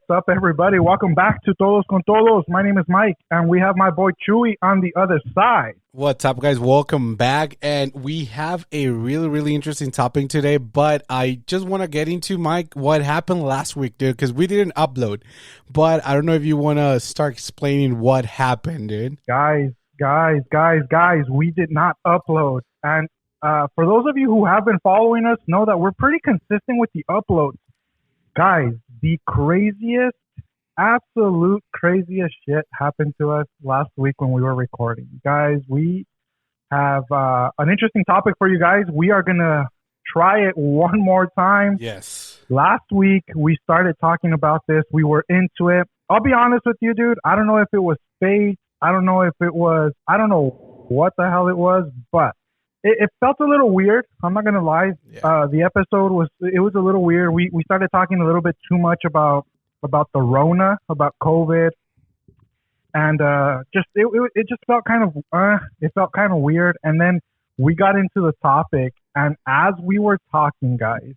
up, everybody? Welcome back to Todos con Todos. My name is Mike, and we have my boy Chewy on the other side. What's up, guys? Welcome back. And we have a really interesting topic today, but I just want to get into, Mike, what happened last week, dude, because we didn't upload. But I don't know if you want to start explaining what happened, dude. Guys, we did not upload. And for those of you who have been following us, know that we're pretty consistent with the uploads. Guys, the absolute craziest shit happened to us last week when we were recording. Guys, we have an interesting topic for you guys. We are going to try it one more time. Yes. Last week, we started talking about this. We were into it. I'll be honest with you, dude. I don't know if it was fate. I don't know what the hell it was, but it felt a little weird. I'm not going to lie. Yeah. The episode was a little weird. We started talking a little bit too much about the Rona, about COVID. And it just felt kind of weird. And then we got into the topic, and as we were talking, guys,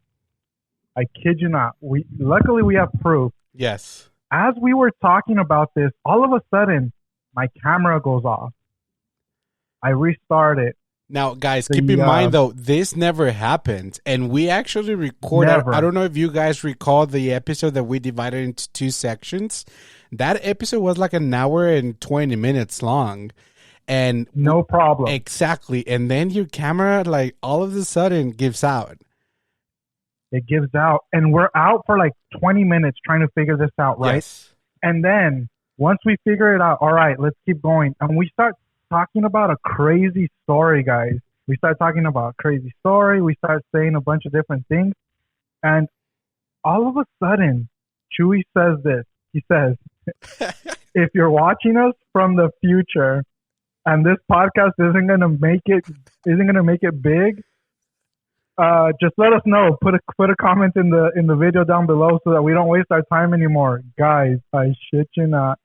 I kid you not, luckily we have proof. Yes. As we were talking about this, all of a sudden my camera goes off. I restart it. Now, guys, keep in mind, though, this never happened. And we actually recorded. Never. I don't know if you guys recall the episode that we divided into two sections. That episode was like an hour and 20 minutes long. And no problem. Exactly. And then your camera, like, all of a sudden gives out. It gives out. And we're out for like 20 minutes trying to figure this out, right? Yes. And then once we figure it out, all right, let's keep going. And we start talking about a crazy story, guys. We start talking about a crazy story. We start saying a bunch of different things. And all of a sudden, Chewy says this. He says, if you're watching us from the future and this podcast isn't gonna make it big, just let us know. Put a comment in the video down below so that we don't waste our time anymore. Guys, I shit you not.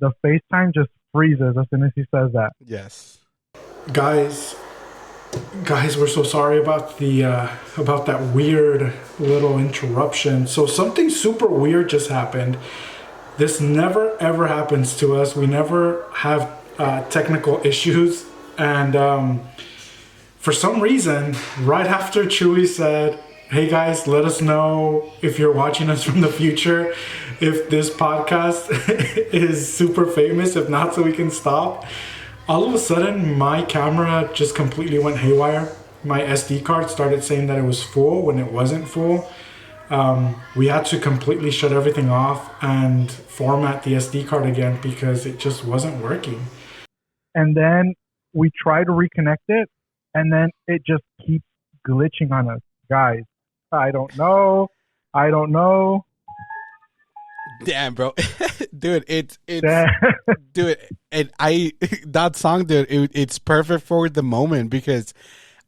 The FaceTime just freezes as soon as he says that. Yes. Guys, we're so sorry about about that weird little interruption. So something super weird just happened. This never ever happens to us. We never have technical issues, and for some reason, right after Chewy said, "Hey guys, let us know if you're watching us from the future, if this podcast is super famous, if not, so we can stop." All of a sudden, my camera just completely went haywire. My SD card started saying that it was full when it wasn't full. We had to completely shut everything off and format the SD card again because it just wasn't working. And then we try to reconnect it, and then it just keeps glitching on us. Guys, I don't know. Damn, bro. Dude, it's dude, and that song, dude, it's perfect for the moment because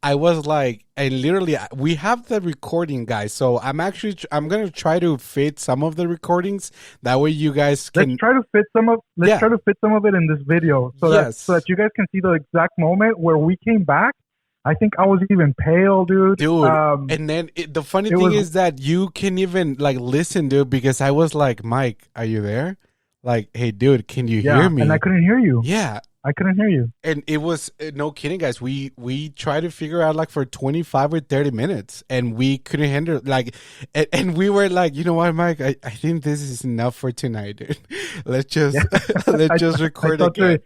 I was like, and literally we have the recording, guys. So I'm going to try to fit some of the recordings. That way you guys can Let's try to fit some of it in this video so that you guys can see the exact moment where we came back. I think I was even pale, dude. And then the funny thing is that you can even like listen, dude, because I was like, Mike, are you there? Like, hey, dude, can you hear me? And I couldn't hear you. Yeah. I couldn't hear you. And it was, no kidding, guys. We tried to figure out like for 25 or 30 minutes and we couldn't handle like, and we were like, you know what, Mike, I think this is enough for tonight, dude. Let's just record again.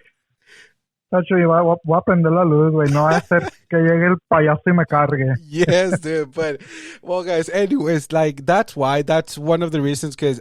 Tacho, voy a prender la luz, güey. No va a hacer que llegue el payaso y me cargue. Yes, dude. But, well, guys, anyways, like, that's one of the reasons, because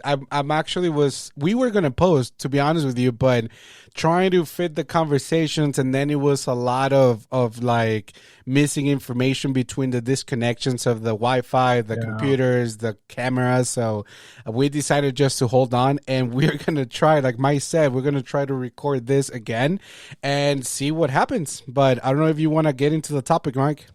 we were going to post, to be honest with you, but trying to fit the conversations, and then it was a lot of like missing information between the disconnections of the Wi-Fi, the computers, the cameras. So we decided just to hold on, and we're going to try, like Mike said, we're going to try to record this again and see what happens. But I don't know if you want to get into the topic, Mike.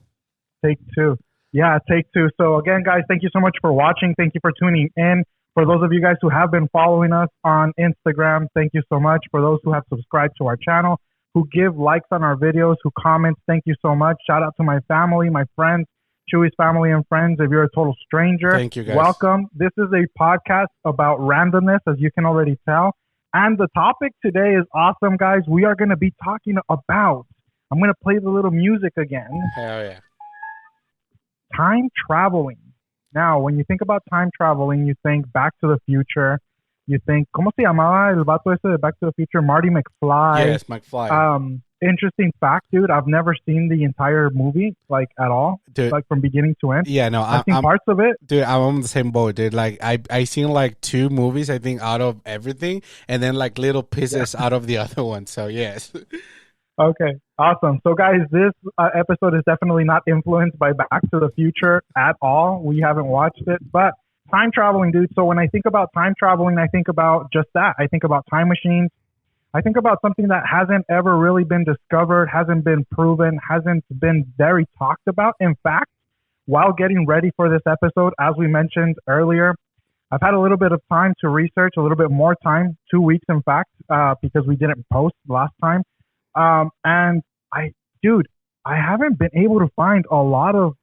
Take two. Yeah, take two. So again, guys, thank you so much for watching. Thank you for tuning in. For those of you guys who have been following us on Instagram, thank you so much. For those who have subscribed to our channel, who give likes on our videos, who comment, thank you so much. Shout out to my family, my friends, Chewy's family and friends. If you're a total stranger, Thank you, guys. welcome. This is a podcast about randomness, as you can already tell. And the topic today is awesome, guys. We are going to be talking about, I'm going to play the little music again, Hell yeah. time traveling. Now, when you think about time traveling, you think Back to the Future. You think, ¿cómo se llamaba el vato ese de Back to the Future? Marty McFly. Yes, McFly. Interesting fact, dude. I've never seen the entire movie, like, at all. Dude. Like, from beginning to end. Yeah, no, I've seen parts of it. Dude, I'm on the same boat, dude. Like, I seen like 2 movies, I think, out of everything, and then like little pieces out of the other one. So yes. Okay, awesome. So, guys, this episode is definitely not influenced by Back to the Future at all. We haven't watched it, but time traveling, dude. So when I think about time traveling, I think about just that. I think about time machines. I think about something that hasn't ever really been discovered, hasn't been proven, hasn't been very talked about. In fact, while getting ready for this episode, as we mentioned earlier, I've had a little bit of time to research, a little bit more time, 2 weeks, in fact, because we didn't post last time. And I haven't been able to find a lot of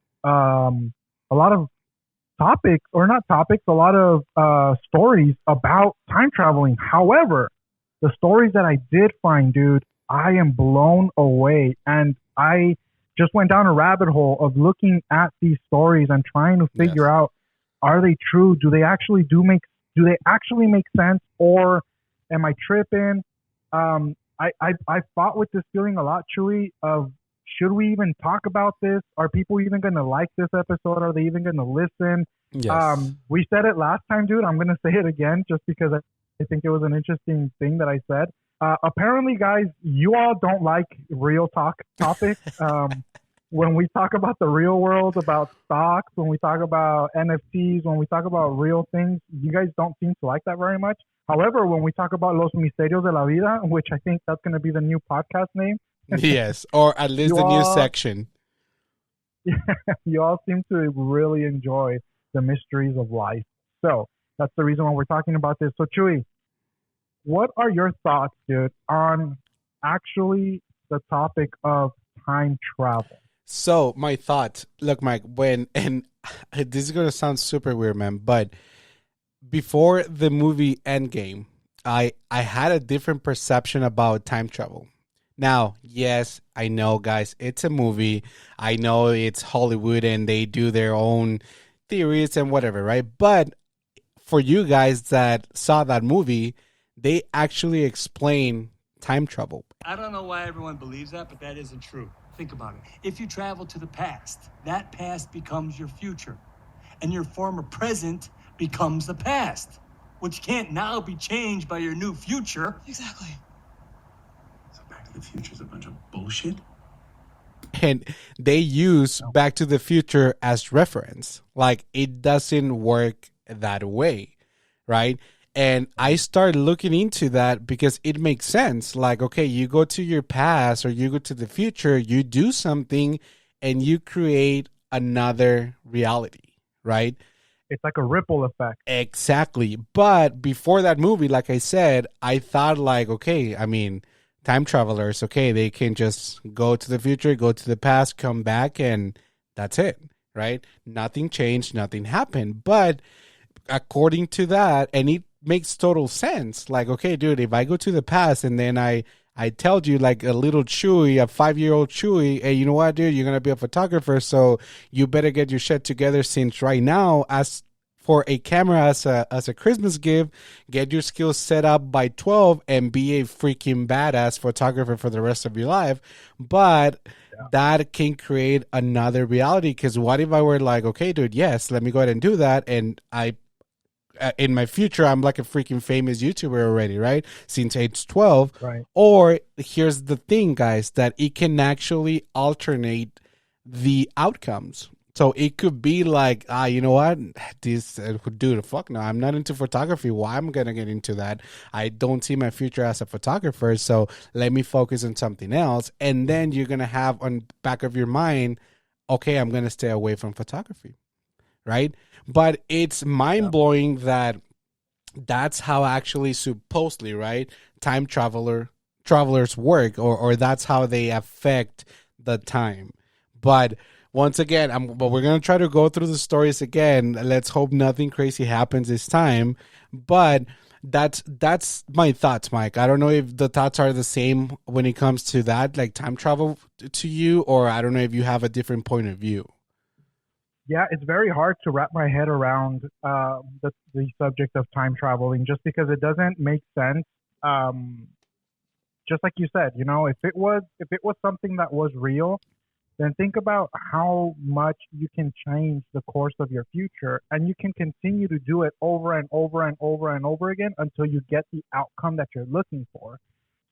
topics, or not topics, a lot of stories about time traveling. However, the stories that I did find, dude, I am blown away. And I just went down a rabbit hole of looking at these stories and trying to figure out, are they true? Do they actually make sense? Or am I tripping? I fought with this feeling a lot, Chewy, of should we even talk about this? Are people even going to like this episode? Are they even going to listen? Yes. We said it last time, dude. I'm going to say it again just because I think it was an interesting thing that I said. Apparently, guys, you all don't like real talk topics. When we talk about the real world, about stocks, when we talk about NFTs, when we talk about real things, you guys don't seem to like that very much. However, when we talk about los misterios de la vida, which I think that's going to be the new podcast name. Yes, or at least the new section. You all seem to really enjoy the mysteries of life. So that's the reason why we're talking about this. So, Chewy, what are your thoughts, dude, on actually the topic of time travel? So my thoughts, look, Mike, and this is going to sound super weird, man, but before the movie Endgame, I had a different perception about time travel. Now, yes, I know, guys, it's a movie. I know it's Hollywood and they do their own theories and whatever, right? But for you guys that saw that movie, they actually explain time travel. I don't know why everyone believes that, but that isn't true. Think about it. If you travel to the past, that past becomes your future. And your former present becomes the past, which can't now be changed by your new future. Exactly. So Back to the Future is a bunch of bullshit? And they use Back to the Future as reference. Like, it doesn't work that way, right? And I started looking into that because it makes sense. Like, okay, you go to your past or you go to the future, you do something and you create another reality, right? It's like a ripple effect. Exactly. But before that movie, like I said, I thought like, okay, I mean, time travelers, okay, they can just go to the future, go to the past, come back, and that's it, right? Nothing changed, nothing happened. But according to that, and it makes total sense. Like, okay, dude, if I go to the past and then I told you, like, a little Chewy, a 5-year-old Chewy, hey, you know what, dude, you're going to be a photographer, so you better get your shit together since right now, as for a camera as a Christmas gift, get your skills set up by 12 and be a freaking badass photographer for the rest of your life. But that can create another reality, because what if I were like, okay, dude, yes, let me go ahead and do that, and in my future, I'm like a freaking famous YouTuber already, right? Since age 12. Right. Or here's the thing, guys, that it can actually alternate the outcomes. So it could be like, you know what? This dude, fuck no, I'm not into photography. Why am I going to get into that? I don't see my future as a photographer. So let me focus on something else. And then you're going to have on back of your mind, okay, I'm going to stay away from photography. Right? But it's mind-blowing that that's how actually supposedly, right, time travelers work, or that's how they affect the time. But once again, but we're gonna try to go through the stories again. Let's hope nothing crazy happens this time. But that's my thoughts, Mike. I don't know if the thoughts are the same when it comes to that, like time travel to you, or I don't know if you have a different point of view. Yeah, it's very hard to wrap my head around the subject of time traveling, just because it doesn't make sense. Just like you said, if it was something that was real, then think about how much you can change the course of your future, and you can continue to do it over and over and over and over again until you get the outcome that you're looking for.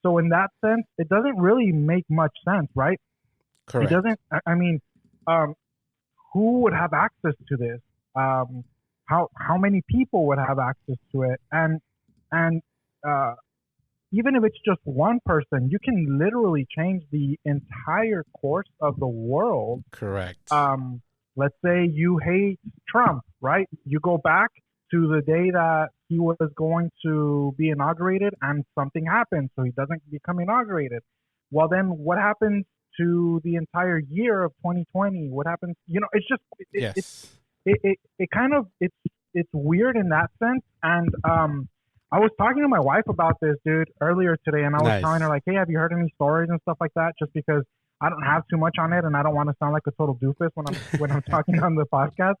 So in that sense, it doesn't really make much sense, right? Correct. It doesn't. I mean, who would have access to this? How many people would have access to it? And even if it's just one person, you can literally change the entire course of the world. Correct. Let's say you hate Trump, right? You go back to the day that he was going to be inaugurated and something happens, so he doesn't become inaugurated. Well, then what happens to the entire year of 2020? What happens? It's just it kind of it's weird in that sense. And I was talking to my wife about this, dude, earlier today, and I was telling her, like, hey, have you heard any stories and stuff like that? Just because I don't have too much on it, and I don't want to sound like a total doofus when I'm talking on the podcast.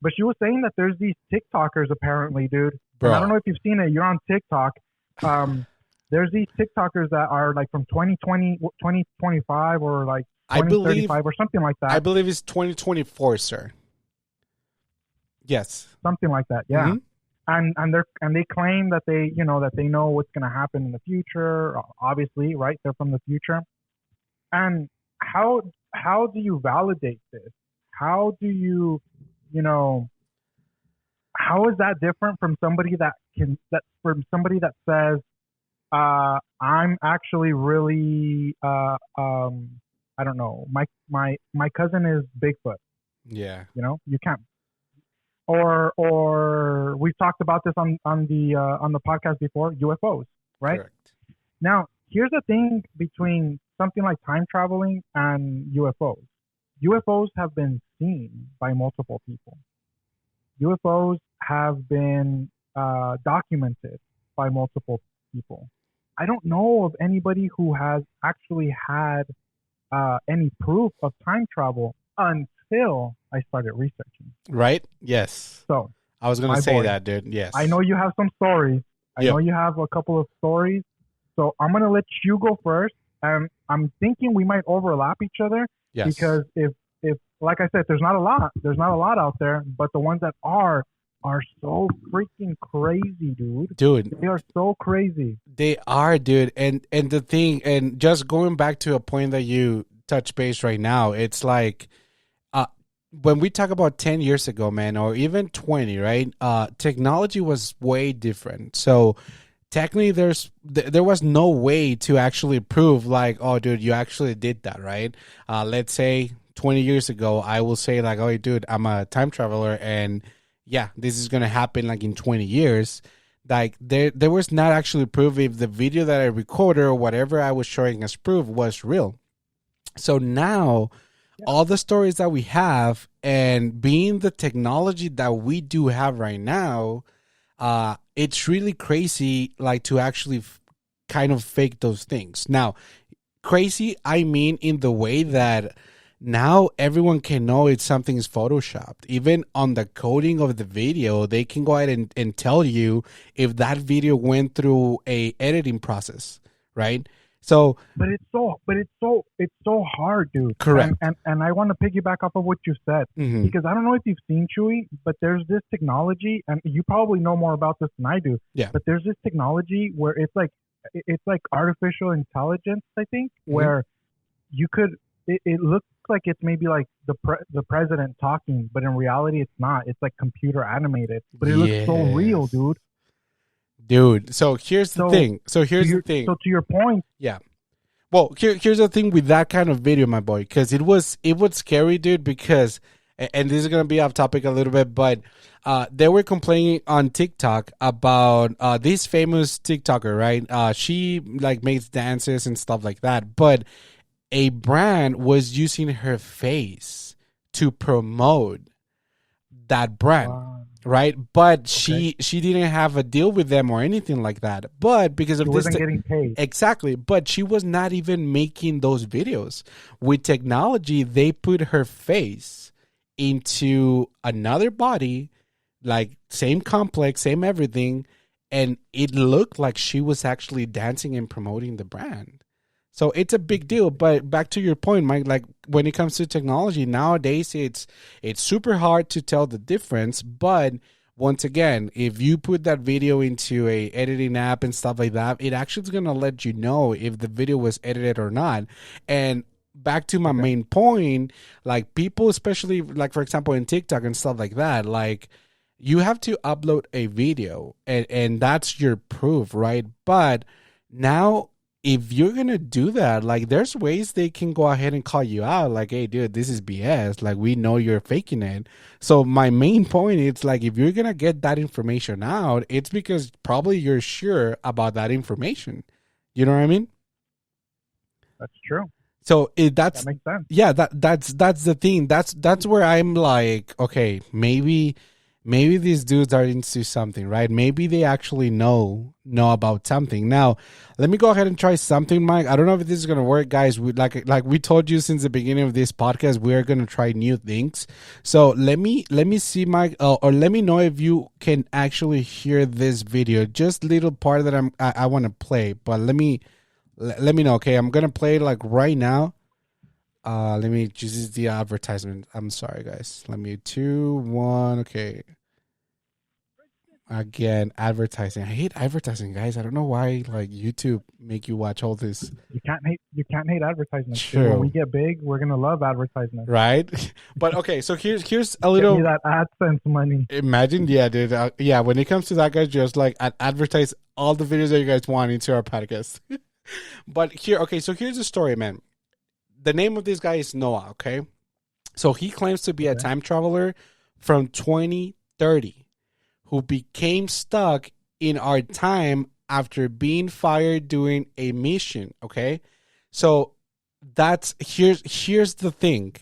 But she was saying that there's these TikTokers apparently, dude. And I don't know if you've seen it. You're on TikTok. There's these TikTokers that are like from 2025 or like 2035 or something like that. I believe it's 2024, sir. Yes. Something like that. Yeah. Mm-hmm. And they claim that they know what's going to happen in the future. Obviously, right? They're from the future. And how do you validate this? How do you how is that different from somebody that says, I'm actually really I don't know, my cousin is Bigfoot. Yeah. You can't. Or we've talked about this on the podcast before, UFOs, right? Correct. Now, here's the thing between something like time traveling and UFOs. UFOs have been seen by multiple people. UFOs have been documented by multiple people. I don't know of anybody who has actually had any proof of time travel until I started researching. Right? Yes. So I was going to say that, dude. Yes. I know you have some stories. I know you have a couple of stories. So I'm going to let you go first. And I'm thinking we might overlap each other. Yes. Because if like I said, there's not a lot out there, but the ones that are so freaking crazy, dude. Dude. They are so crazy. They are, dude. And the thing, and just going back to a point that you touch base right now, it's like, when we talk about 10 years ago, man, or even 20, right? Technology was way different. So technically there was no way to actually prove like, oh, dude, you actually did that, right? Let's say 20 years ago, I will say like, oh, dude, I'm a time traveler and yeah, this is going to happen like in 20 years. Like there was not actually proof if the video that I recorded or whatever I was showing as proof was real. So now all the stories that we have and being the technology that we do have right now, it's really crazy like to actually kind of fake those things. Now, crazy, I mean in the way that now everyone can know if something is photoshopped. Even on the coding of the video, they can go ahead and tell you if that video went through a editing process, right? So, but it's so hard, dude. Correct. And I want to piggyback off of what you said, because I don't know if you've seen, Chewy, but there's this technology, and you probably know more about this than I do. Yeah. But there's this technology where it's like artificial intelligence, I think, where you could. It looks like it's maybe like the president talking, but in reality, it's not. It's like computer animated, but it looks so real, dude. Dude, so here's the thing. So to your point. Yeah. Well, here's the thing with that kind of video, my boy, because it was scary, dude, because, and this is going to be off topic a little bit, but they were complaining on TikTok about this famous TikToker, right? She like makes dances and stuff like that, but a brand was using her face to promote that brand. Wow. Right, but she didn't have a deal with them or anything like that. But because of She this, wasn't getting paid. exactly. But she was not even making those videos. With technology, they put her face into another body, like same complex, same everything, and it looked like she was actually dancing and promoting the brand. So it's a big deal. But back to your point, Mike, like when it comes to technology nowadays, it's super hard to tell the difference. But once again, if you put that video into a editing app and stuff like that, it actually is going to let you know if the video was edited or not. And back to my main point, like people, especially like, for example, in TikTok and stuff like that, like you have to upload a video and that's your proof, right? But now, if you're going to do that, like there's ways they can go ahead and call you out. Like, hey, dude, this is BS. Like, we know you're faking it. So my main point is like, if you're going to get that information out, it's because probably you're sure about that information. You know what I mean? That's true. So that makes sense. Yeah, that's the thing. That's where I'm like, okay, maybe these dudes are into something, right? Maybe they actually know about something. Now, let me go ahead and try something, Mike. I don't know if this is gonna work, guys. We like we told you since the beginning of this podcast, we are gonna try new things. So let me see, Mike, or let me know if you can actually hear this video. Just little part that I want to play, but let me know. Okay, I'm gonna play like right now. Let me just the advertisement. I'm sorry, guys. Let me 2, 1. Okay. Again, advertising. I hate advertising, guys. I don't know why. Like YouTube make you watch all this. You can't hate advertisements. True. When we get big, we're gonna love advertisements. Right? But okay, so here's a little. Give me that AdSense money. Imagine, yeah, dude. Yeah, when it comes to that, guys, just like advertise all the videos that you guys want into our podcast. But so here's the story, man. The name of this guy is Noah, okay? So he claims to be a time traveler from 2030 who became stuck in our time after being fired doing a mission, okay? So here's the thing.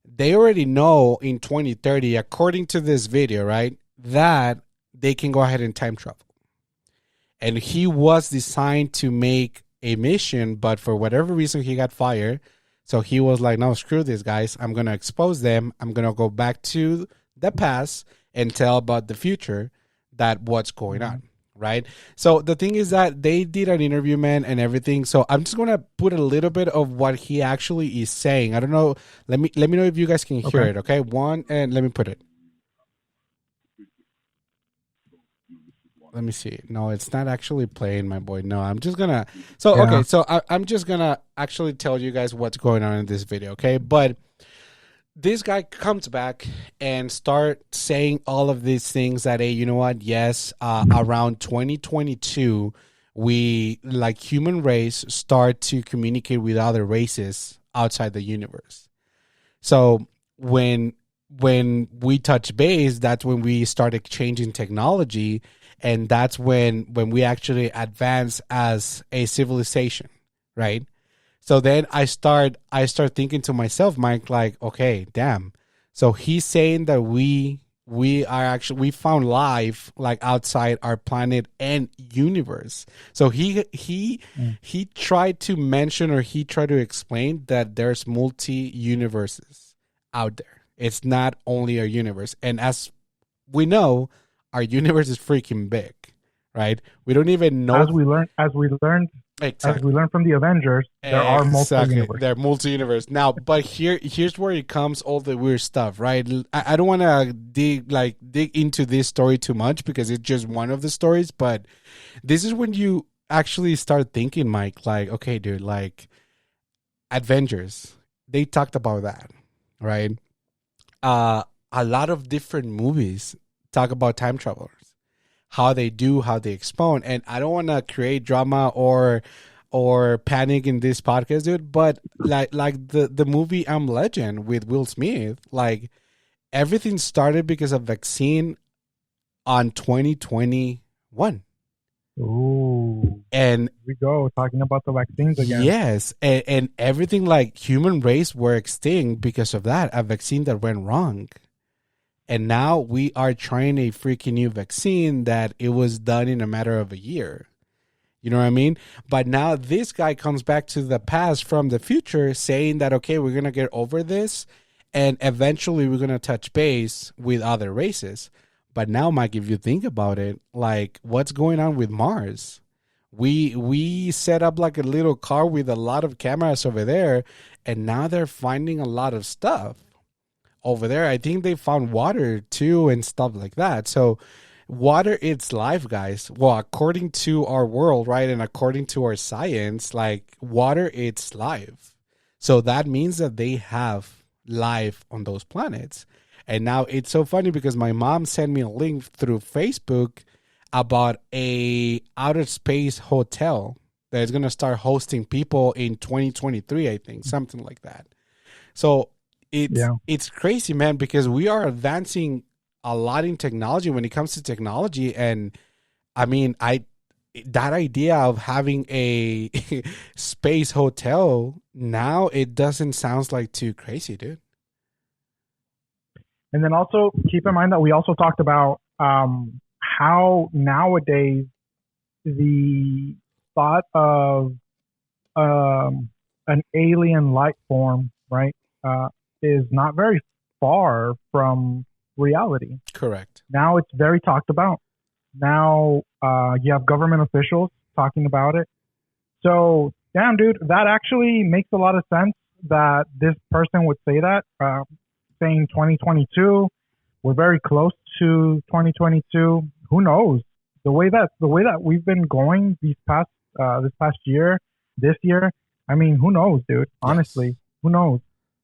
They already know in 2030, according to this video, right, that they can go ahead and time travel. And he was designed to make a mission, but for whatever reason he got fired. So he was like, no, screw this, guys. I'm going to expose them. I'm going to go back to the past and tell about the future that what's going on, right? So the thing is that they did an interview, man, and everything. So I'm just going to put a little bit of what he actually is saying. I don't know. Let me know if you guys can hear it, okay? And let me put it. Let me see. No, it's not actually playing, my boy. No, I'm just gonna. So Yeah. okay, so I'm just gonna actually tell you guys what's going on in this video, okay? But this guy comes back and start saying all of these things that, hey, you know what? Yes, around 2022, we like human race start to communicate with other races outside the universe. So when we touch base, that's when we start exchanging technology. And that's when we actually advance as a civilization, right? So then I start thinking to myself, Mike, like, okay, damn. So he's saying that we found life like outside our planet and universe. So he tried to mention, or he tried to explain that there's multi-universes out there. It's not only our universe. And as we know, our universe is freaking big, right? We don't even know. As we learned from the Avengers, there are multiple universes. They're multi-universe. Now, but here's where it comes all the weird stuff, right? I don't want to dig into this story too much because it's just one of the stories, but this is when you actually start thinking, Mike, like, okay, dude, like Avengers, they talked about that, right? A lot of different movies talk about time travelers, how they expound. And I don't want to create drama or panic in this podcast, dude, but like the movie I'm Legend with Will Smith, like everything started because of vaccine on 2021. Ooh. And Here we go, talking about the vaccines again. yes, and everything like human race were extinct because of that, a vaccine that went wrong. And now we are trying a freaking new vaccine that it was done in a matter of a year. You know what I mean? But now this guy comes back to the past from the future saying that, okay, we're going to get over this and eventually we're going to touch base with other races. But now, Mike, if you think about it, like what's going on with Mars? We set up like a little car with a lot of cameras over there, and now they're finding a lot of stuff over there. I think they found water too and stuff like that. So water, it's life, guys. Well, according to our world, right, and according to our science, like water, it's life. So that means that they have life on those planets. And now it's so funny because my mom sent me a link through Facebook about a outer space hotel that is going to start hosting people in 2023, I think, something like that. So it's crazy, man, because we are advancing a lot in technology when it comes to technology. And I mean, that idea of having a space hotel now, it doesn't sound like too crazy, dude. And then also keep in mind that we also talked about how nowadays the thought of an alien life form, right, is not very far from reality. Correct. Now it's very talked about. Now you have government officials talking about it. So, damn, dude, that actually makes a lot of sense that this person would say that, saying 2022. We're very close to 2022. Who knows? The way that we've been going this past year, this year. I mean, who knows, dude? Honestly, yes. Who knows?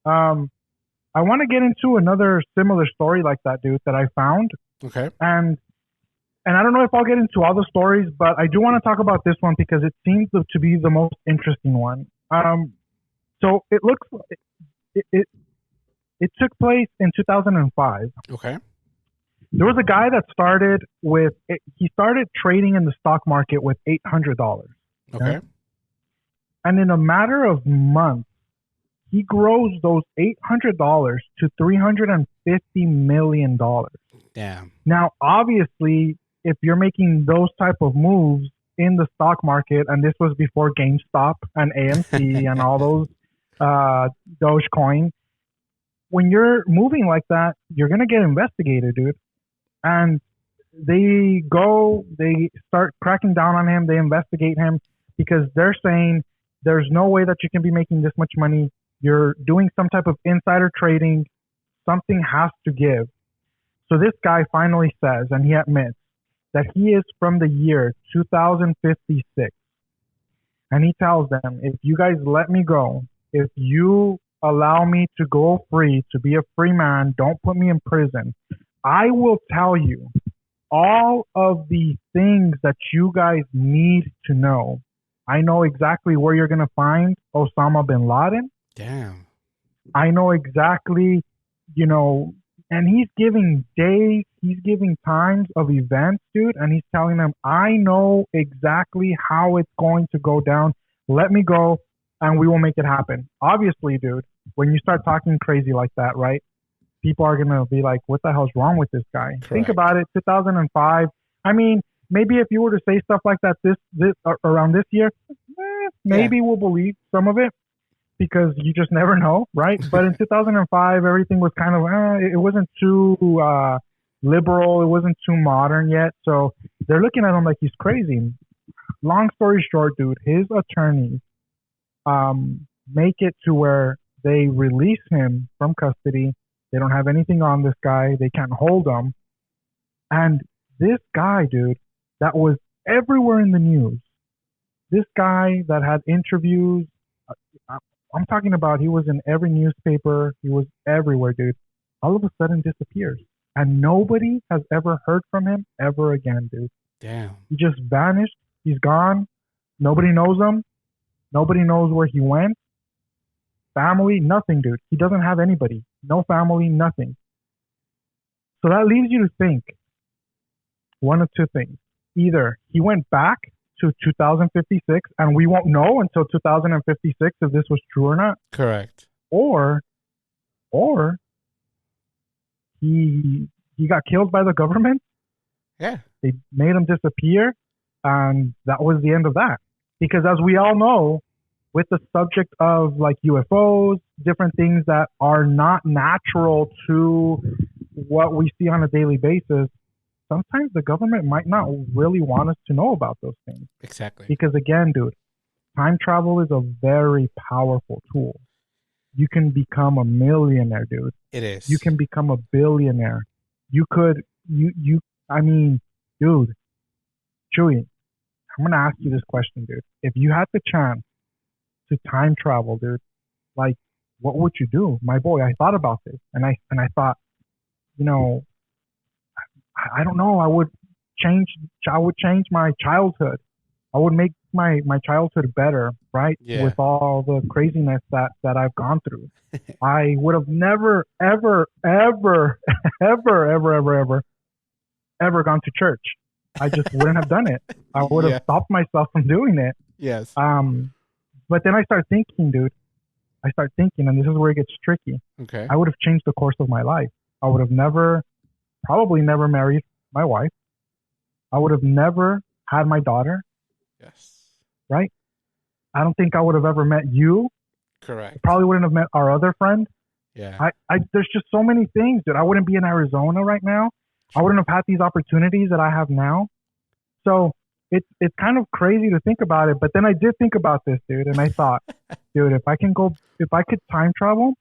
I want to get into another similar story like that, dude, that I found. Okay. And I don't know if I'll get into all the stories, but I do want to talk about this one because it seems to be the most interesting one. So it looks it took place in 2005. Okay. There was a guy that started trading in the stock market with $800. Okay. And in a matter of months, he grows those $800 to $350 million. Damn. Now, obviously, if you're making those type of moves in the stock market, and this was before GameStop and AMC and all those Dogecoin, when you're moving like that, you're going to get investigated, dude. And they start cracking down on him. They investigate him because they're saying there's no way that you can be making this much money. You're doing some type of insider trading. Something has to give. So this guy finally says, and he admits, that he is from the year 2056. And he tells them, if you guys let me go, if you allow me to go free, to be a free man, don't put me in prison, I will tell you all of the things that you guys need to know. I know exactly where you're going to find Osama bin Laden. Damn. I know exactly, and he's giving days, he's giving times of events, dude, and he's telling them, I know exactly how it's going to go down. Let me go, and we will make it happen. Obviously, dude, when you start talking crazy like that, right, people are going to be like, what the hell's wrong with this guy? Correct. Think about it, 2005. I mean, maybe if you were to say stuff like that this around this year, maybe we'll believe some of it, because you just never know, right? But in 2005, everything was kind of, it wasn't too liberal. It wasn't too modern yet. So they're looking at him like he's crazy. Long story short, dude, his attorneys make it to where they release him from custody. They don't have anything on this guy. They can't hold him. And this guy, dude, that was everywhere in the news, this guy that had interviews, I'm talking about, he was in every newspaper. He was everywhere, dude. All of a sudden disappears. And nobody has ever heard from him ever again, dude. Damn. He just vanished. He's gone. Nobody knows him. Nobody knows where he went. Family, nothing, dude. He doesn't have anybody. No family, nothing. So that leaves you to think one of two things. either he went back to 2056, and we won't know until 2056 if this was true or not, Correct. or he got killed by the government. Yeah. They made him disappear, and that was the end of that. Because as we all know, with the subject of like UFOs, different things that are not natural to what we see on a daily basis, sometimes the government might not really want us to know about those things. Exactly. Because again, dude, time travel is a very powerful tool. You can become a millionaire, dude. It is. You can become a billionaire. You could, I mean, dude, Chewy, I'm going to ask you this question, dude. If you had the chance to time travel, dude, like, what would you do? My boy, I thought about this, and I thought, you know, I don't know. I would change my childhood. I would make my childhood better, right? Yeah. With all the craziness that I've gone through. I would have never, ever, ever, ever, ever, ever, ever, ever gone to church. I just wouldn't have done it. I would have stopped myself from doing it. Yes. But then I start thinking, dude. And this is where it gets tricky. Okay. I would have changed the course of my life. I would have probably never married my wife. I would have never had my daughter. Yes. Right? I don't think I would have ever met you. Correct. Probably wouldn't have met our other friend. Yeah. There's just so many things, dude. I wouldn't be in Arizona right now. I wouldn't have had these opportunities that I have now. So it's kind of crazy to think about it. But then I did think about this, dude, and I thought, dude, if I could time travel,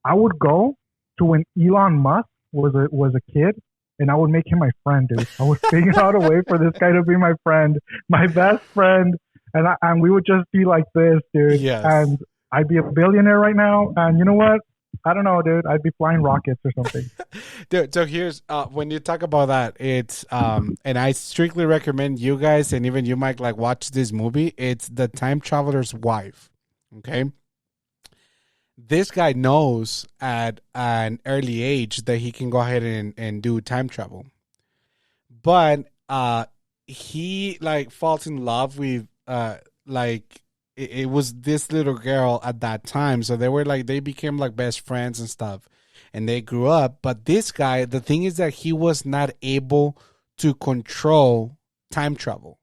I would go to when Elon Musk was a kid, and I would make him my friend, dude. I would figure out a way for this guy to be my friend, my best friend, and we would just be like this, dude. Yes. And I'd be a billionaire right now, and you know what? I don't know, dude. I'd be flying rockets or something. Dude, so here's when you talk about that, it's and I strictly recommend you guys and even you, Mike, like watch this movie. It's The Time Traveler's Wife. Okay. This guy knows at an early age that he can go ahead and do time travel. But he like falls in love with like it was this little girl at that time. So they became like best friends and stuff. And they grew up. But this guy, the thing is that he was not able to control time travel.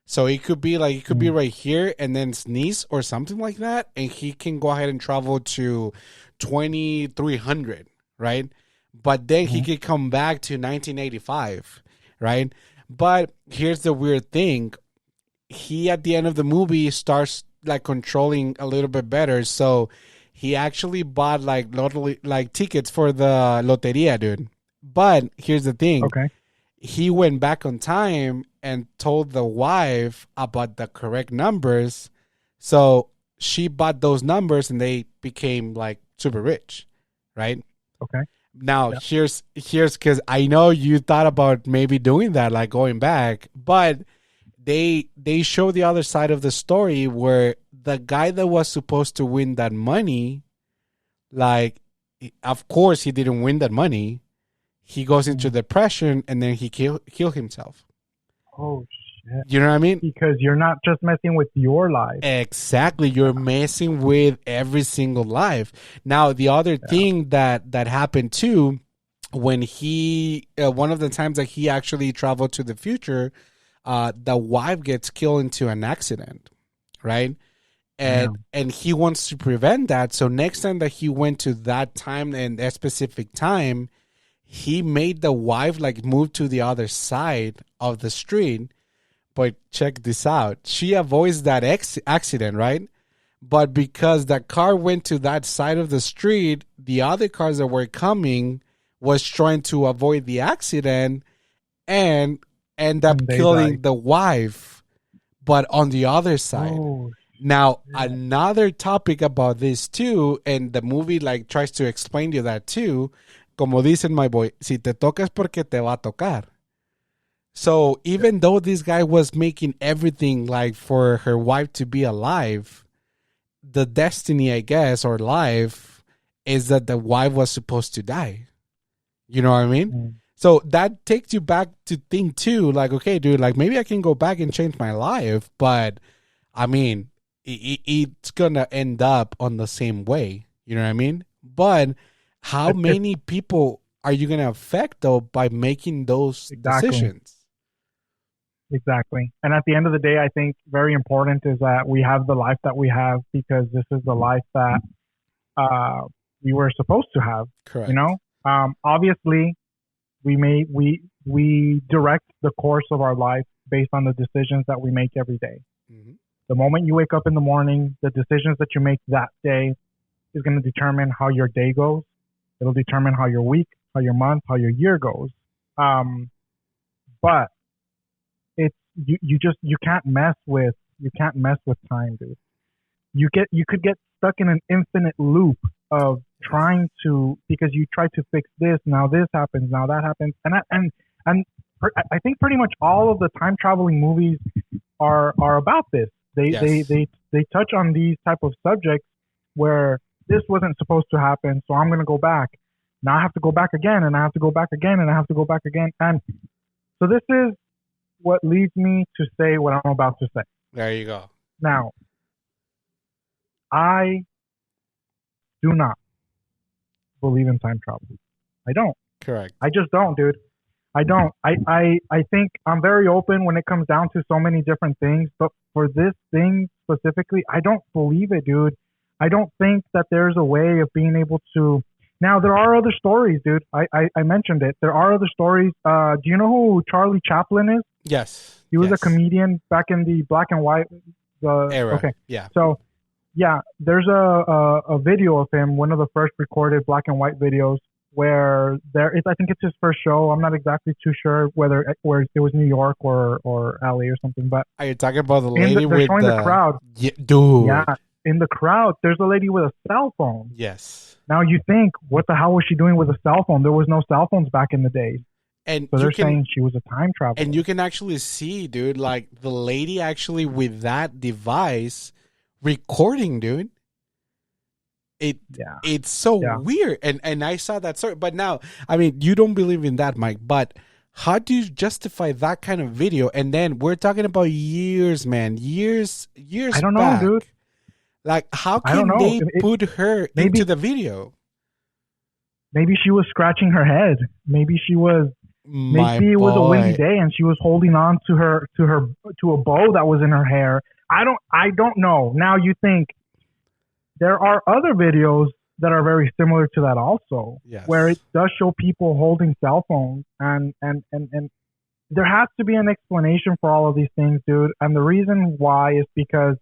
So it could be right here and then sneeze or something like that. And he can go ahead and travel to 2300, right? But then he could come back to 1985, right? But here's the weird thing. He, at the end of the movie, starts like controlling a little bit better. So he actually bought like tickets for the loteria, dude. But here's the thing. Okay. He went back on time and told the wife about the correct numbers. So she bought those numbers and they became like super rich, right? Okay. Now here's because I know you thought about maybe doing that, like going back, but they show the other side of the story where the guy that was supposed to win that money, like, of course he didn't win that money. He goes into depression and then he kill himself. Oh, shit. You know what I mean? Because you're not just messing with your life. Exactly. You're messing with every single life. Now, the other thing that happened too, when he, one of the times that he actually traveled to the future, the wife gets killed into an accident, right? And he wants to prevent that. So next time that he went to that time and that specific time, he made the wife like move to the other side of the street. But check this out. She avoids that accident, right? But because the car went to that side of the street, the other cars that were coming was trying to avoid the accident and end up killing the wife, but on the other side. Oh, now, another topic about this too, and the movie like tries to explain to you that too, como dicen, my boy, si te toca es porque te va a tocar. So even though this guy was making everything like for her wife to be alive, the destiny, I guess, or life is that the wife was supposed to die. You know what I mean? So that takes you back to think too, like, okay, dude, like maybe I can go back and change my life, but I mean, it's gonna end up on the same way. You know what I mean? But how many people are you gonna affect though by making those decisions? Exactly. And at the end of the day, I think very important is that we have the life that we have because this is the life that we were supposed to have. Correct. You know, obviously, we direct the course of our life based on the decisions that we make every day. Mm-hmm. The moment you wake up in the morning, the decisions that you make that day is going to determine how your day goes. It'll determine how your week, how your month, how your year goes. But it's you can't mess with time, dude. You could get stuck in an infinite loop of trying to, because you try to fix this, now this happens, now that happens, and I think pretty much all of the time traveling movies are about this. They touch on these type of subjects where this wasn't supposed to happen, so I'm gonna go back. Now I have to go back again, and I have to go back again, and I have to go back again, and so this is what leads me to say what I'm about to say. There you go. Now, I do not believe in time travel. I don't. Correct. I just don't, dude. I don't. I think I'm very open when it comes down to so many different things, but for this thing specifically, I don't believe it, dude. I don't think that there's a way of being able to. Now, there are other stories, dude. I mentioned it. There are other stories. Do you know who Charlie Chaplin is? Yes. He was a comedian back in the black and white era. Okay. Yeah. So, yeah, there's a video of him, one of the first recorded black and white videos, where I think it's his first show. I'm not exactly too sure where it was New York or LA or something. But are you talking about the lady they're with showing the crowd? Yeah, dude. Yeah, in the crowd, there's a lady with a cell phone. Yes. Now you think, what the hell was she doing with a cell phone? There was no cell phones back in the day. And so they're saying she was a time traveler. And you can actually see, dude, like the lady actually with that device recording, dude. It's so weird. And I saw that story. But now, I mean, you don't believe in that, Mike, but how do you justify that kind of video? And then we're talking about years, man. Years I don't back. know, dude. Like, how can they put her into the video? Maybe she was scratching her head. Maybe she was. Maybe it was a windy day and she was holding on to a bow that was in her hair. I don't know. Now you think there are other videos that are very similar to that also, where it does show people holding cell phones and there has to be an explanation for all of these things, dude. And the reason why is because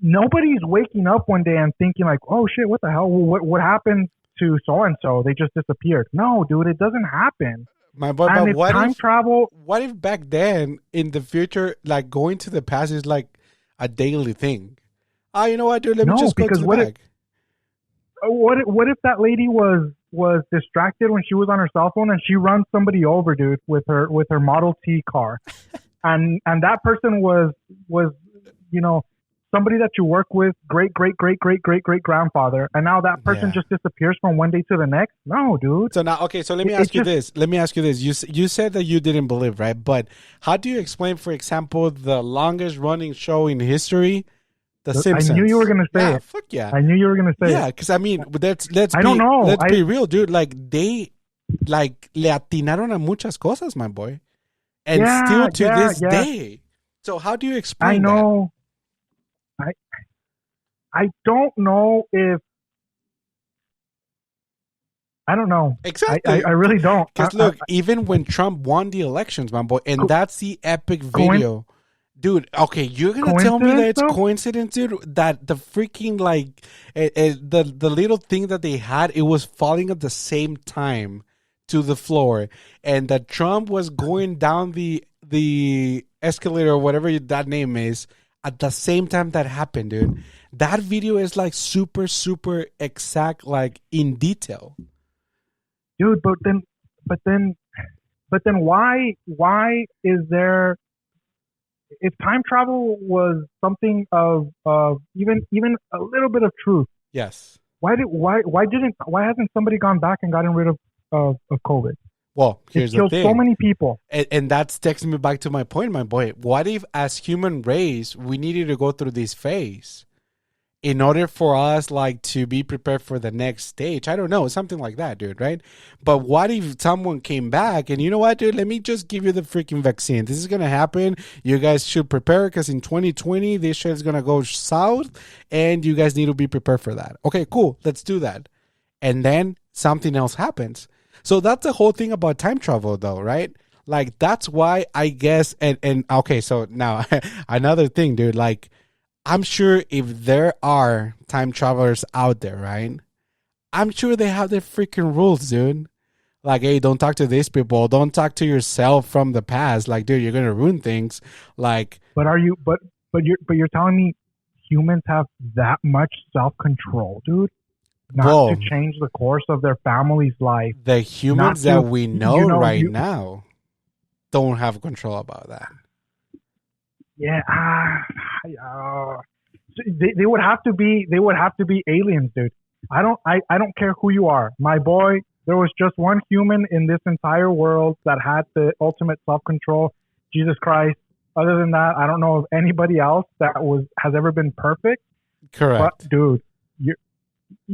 nobody's waking up one day and thinking like, oh shit, what the hell? What happened to so-and-so? They just disappeared. No, dude, it doesn't happen. My boy, and but travel. What if back then, in the future, like going to the past is like a daily thing? You know what, dude? Let me just go to the back. What if that lady was distracted when she was on her cell phone and she runs somebody over, dude, with her Model T car, and that person was somebody that you work with, great grandfather, and now that person just disappears from one day to the next? No, dude. So now, okay, so let me ask you this. You said that you didn't believe, right? But how do you explain, for example, the longest running show in history, The Simpsons? I knew you were gonna say it. Fuck yeah. I knew you were gonna say it. Yeah, because I mean, let's be real, dude. Like they le atinaron a muchas cosas, my boy, and still to this day. So how do you explain that? I know. I don't know if I don't know. Exactly. I really don't. Because look, even when Trump won the elections, my boy, and that's the epic video. Dude, okay, you're going to tell me that it's coincidence, dude? That the freaking, like, the little thing that they had, it was falling at the same time to the floor. And that Trump was going down the escalator or whatever that name is at the same time that happened, dude. That video is, like, super, super exact, like, in detail. Dude, but then why is there, if time travel was something of even a little bit of truth? Yes. Why hasn't somebody gone back and gotten rid of COVID? Well, It here's the kills thing. so many people. And that's taking me back to my point, my boy. What if, as human race, we needed to go through this phase in order for us, like, to be prepared for the next stage? I don't know, something like that, dude, right? But what if someone came back and, you know what, dude, let me just give you the freaking vaccine. This is going to happen. You guys should prepare because in 2020, this shit is going to go south and you guys need to be prepared for that. Okay, cool. Let's do that. And then something else happens. So that's the whole thing about time travel, though, right? Like, that's why I guess, and okay, so now another thing, dude, like, I'm sure if there are time travelers out there, right? I'm sure they have their freaking rules, dude. Like, hey, don't talk to these people. Don't talk to yourself from the past. Like, dude, you're gonna ruin things. Like, But you're telling me humans have that much self-control, dude? Not Whoa. to change the course of their family's life. the humans Not to- that we know, you know, right you- now don't have control about that. Yeah, they would have to be aliens, dude. I don't care who you are, my boy. There was just one human in this entire world that had the ultimate self-control, Jesus Christ. Other than that, I don't know of anybody else that has ever been perfect. Correct. But dude,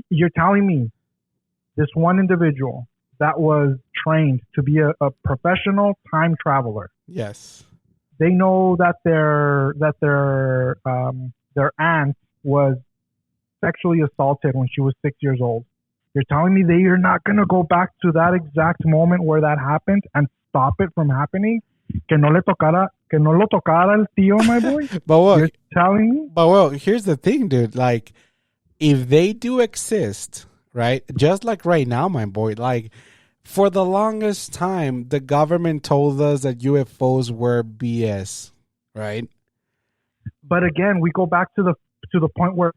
you're telling me this one individual that was trained to be a professional time traveler, Yes. they know that their aunt was sexually assaulted when she was 6 years old. You're telling me they are not going to go back to that exact moment where that happened and stop it from happening? Que no lo tocara el tío, my boy? But well, You're telling me? here's the thing, dude. Like, if they do exist, right? Just like right now, my boy, like, for the longest time, the government told us that UFOs were BS, right? But again, we go back to the point where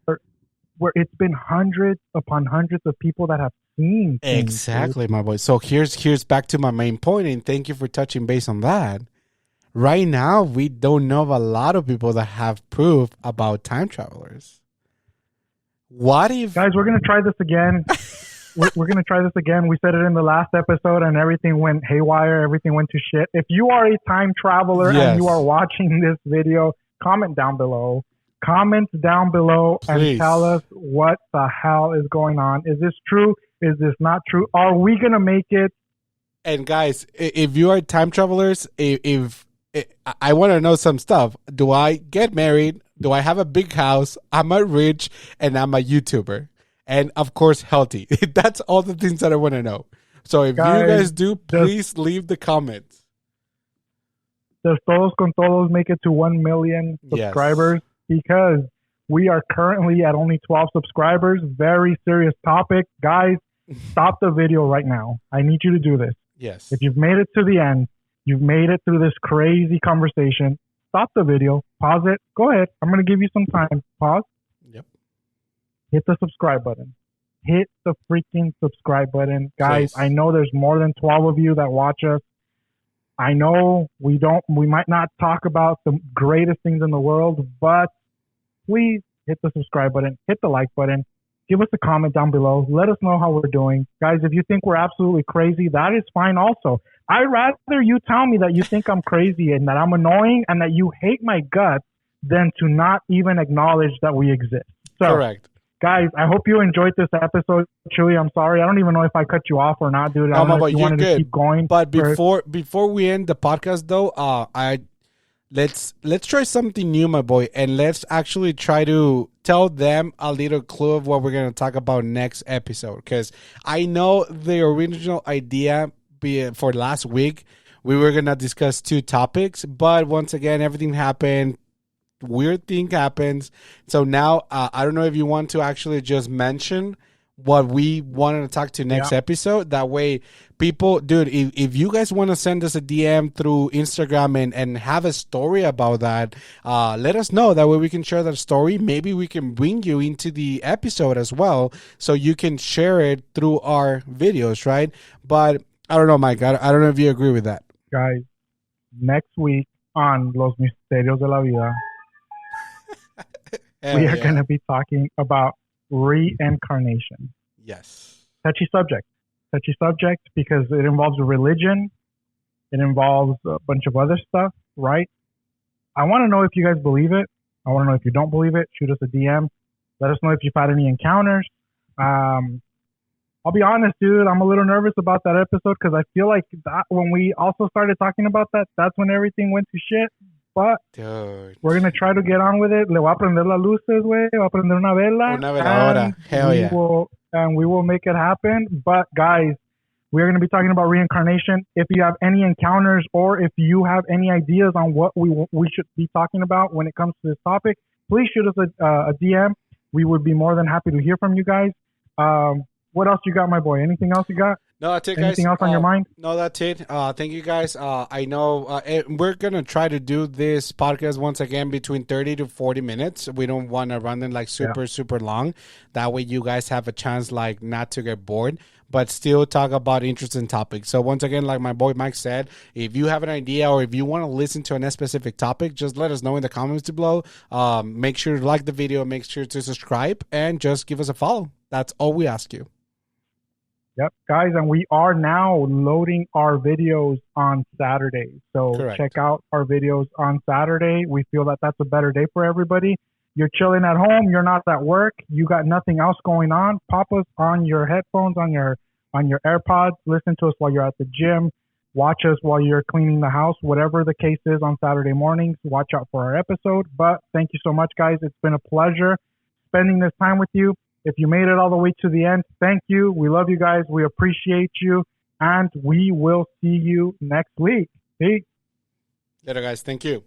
it's been hundreds upon hundreds of people that have seen things, Exactly, my boy. So here's back to my main point, and thank you for touching base on that. Right now, we don't know of a lot of people that have proof about time travelers. What if, Guys, we're gonna try this again. we're gonna try this again. We said it in the last episode, and everything went haywire. Everything went to shit. If you are a time traveler Yes. and you are watching this video, comment down below. Comment down below Please. and tell us what the hell is going on. Is this true? Is this not true? Are we gonna make it? and guys, if you are time travelers, if I want to know some stuff. Do I get married? Do I have a big house? Am I rich? And I'm a YouTuber. And of course, healthy. That's all the things that I want to know. So if you guys do, please leave the comments. Does Todos con Todos make it to 1 million Yes. subscribers? Because we are currently at only 12 subscribers. Very serious topic. Guys, stop the video right now. I need you to do this. Yes. If you've made it to the end, you've made it through this crazy conversation, stop the video, pause it, go ahead. I'm going to give you some time. Pause. Yep. Hit the subscribe button. Hit the freaking subscribe button. Guys, Please. I know there's more than 12 of you that watch us. I know we might not talk about the greatest things in the world, but please hit the subscribe button, hit the like button, give us a comment down below. Let us know how we're doing. Guys, if you think we're absolutely crazy, that is fine also. I'd rather you tell me that you think I'm crazy and that I'm annoying and that you hate my guts than to not even acknowledge that we exist. So, Correct. guys, I hope you enjoyed this episode. Chewy, I'm sorry. I don't even know if I cut you off or not, dude. I don't know if you wanted to keep going. But or- before we end the podcast, though, let's try something new, my boy, and let's actually try to tell them a little clue of what we're gonna talk about next episode. Because I know the original idea for last week, we were gonna discuss 2 topics, but once again, everything happened. Weird thing happens. So now, I don't know if you want to actually just mention what we wanted to talk to next episode. That way, people, dude, if you guys want to send us a DM through Instagram and have a story about that, let us know. That way we can share that story. Maybe we can bring you into the episode as well, so you can share it through our videos, right? But I don't know, Mike. I don't know if you agree with that. Guys, next week on Los Misterios de la Vida, we are going to be talking about reincarnation. Yes. Touchy subject. touchy subject because it involves religion. It involves a bunch of other stuff, right? I want to know if you guys believe it. I want to know if you don't believe it. Shoot us a DM. Let us know if you've had any encounters. I'll be honest, dude. I'm a little nervous about that episode because I feel like that when we also started talking about that, that's when everything went to shit. But Dude. we're going to try to get on with it. Le voy a prender las luces, güey. Le voy a prender una vela. Una veladora. Hell yeah. We will make it happen. But, guys, we're going to be talking about reincarnation. If you have any encounters or if you have any ideas on what we should be talking about when it comes to this topic, please shoot us a DM. We would be more than happy to hear from you guys. What else you got, my boy? Anything else you got? No, that's it, guys. Anything else on your mind? No, that's it. Thank you, guys. I know we're going to try to do this podcast once again between 30 to 40 minutes. We don't want to run them like super long. That way you guys have a chance like not to get bored, but still talk about interesting topics. So once again, like my boy Mike said, if you have an idea or if you want to listen to a specific topic, just let us know in the comments below. Make sure to like the video, make sure to subscribe, and just give us a follow. That's all we ask you. Yep, guys, and we are now loading our videos on Saturday. So check out our videos on Saturday. We feel that that's a better day for everybody. You're chilling at home. You're not at work. You got nothing else going on. Pop us on your headphones, on your AirPods. Listen to us while you're at the gym. Watch us while you're cleaning the house. Whatever the case is on Saturday mornings, watch out for our episode. But thank you so much, guys. It's been a pleasure spending this time with you. If you made it all the way to the end, thank you. We love you guys. We appreciate you. And we will see you next week. Peace. Later, guys. Thank you.